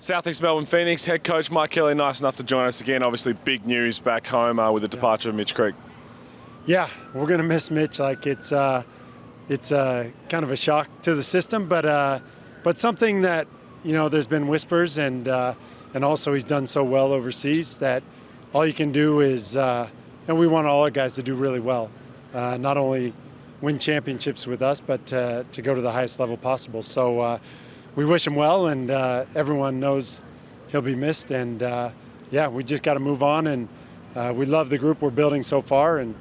South East Melbourne Phoenix head coach Mike Kelly, nice enough to join us again. Obviously, big news back home with the departure of Mitch Creek. Yeah, we're gonna miss Mitch. Like it's kind of a shock to the system, but something that there's been whispers, and also he's done so well overseas that all you can do is, and we want all our guys to do really well, not only win championships with us, but to go to the highest level possible. So we wish him well, and everyone knows he'll be missed. And yeah, we just got to move on, and we love the group we're building so far, and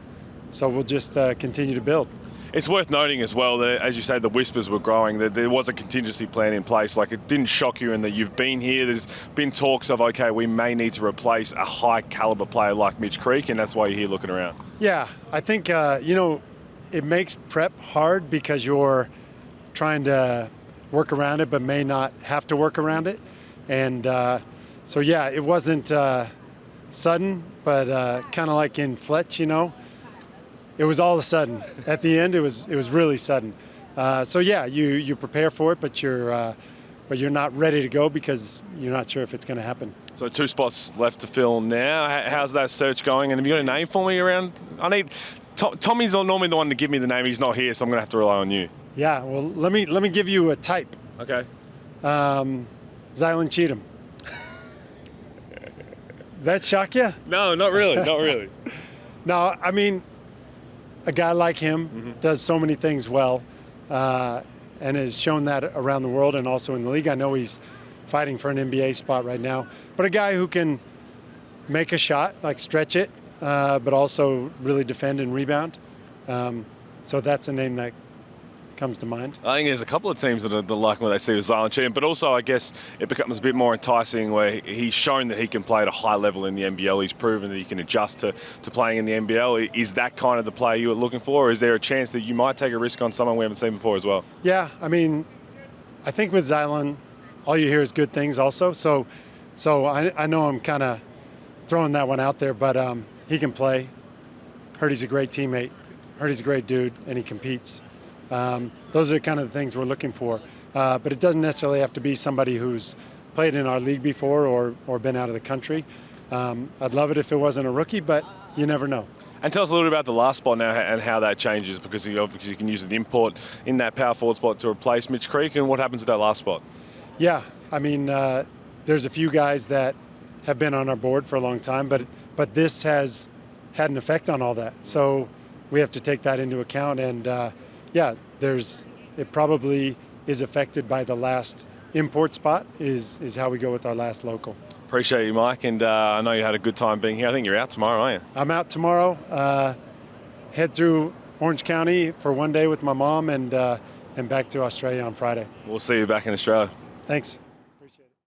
so we'll just continue to build. It's worth noting as well that, as you say, the whispers were growing, that there was a contingency plan in place. Like, it didn't shock you in that you've been here. There's been talks of, okay, we may need to replace a high caliber player like Mitch Creek, and that's why you're here looking around. Yeah, I think, it makes prep hard because you're trying to work around it, but may not have to work around it. And so, yeah, it wasn't sudden, but kind of like in Fletch, it was all of a sudden. At the end, it was really sudden. So yeah, you prepare for it, but you're not ready to go because you're not sure if it's going to happen. So 2 spots left to fill now. How's that search going? And have you got a name for me around? I need Tommy's normally the one to give me the name. He's not here, so I'm going to have to rely on you. Yeah, well, let me give you a type. Okay. Zylan Cheatham. That shock you? No, not really. Not really. No, I mean, a guy like him does so many things well, and has shown that around the world and also in the league. I know he's fighting for an NBA spot right now, but a guy who can make a shot, like stretch it, but also really defend and rebound. So that's a name that comes to mind. I think there's a couple of teams that like what they see with Zylan Cheatham, but also I guess it becomes a bit more enticing where he's shown that he can play at a high level in the NBL. He's proven that he can adjust to playing in the NBL. Is that kind of the player you were looking for, or is there a chance that you might take a risk on someone we haven't seen before as well? Yeah, I mean, I think with Zylan, all you hear is good things also. So I know I'm kind of throwing that one out there, but he can play. Heard he's a great teammate. Heard he's a great dude, and he competes. Those are the kind of things we're looking for. But it doesn't necessarily have to be somebody who's played in our league before or been out of the country. I'd love it if it wasn't a rookie, but you never know. And tell us a little bit about the last spot now and how that changes, because you can use an import in that power forward spot to replace Mitch Creek, and what happens at that last spot? Yeah, I mean, there's a few guys that have been on our board for a long time, but this has had an effect on all that. So we have to take that into account, and yeah, it probably is affected by the last import spot is how we go with our last local. Appreciate you, Mike, and I know you had a good time being here. I think you're out tomorrow, aren't you? I'm out tomorrow. Head through Orange County for one day with my mom, and back to Australia on Friday. We'll see you back in Australia. Thanks.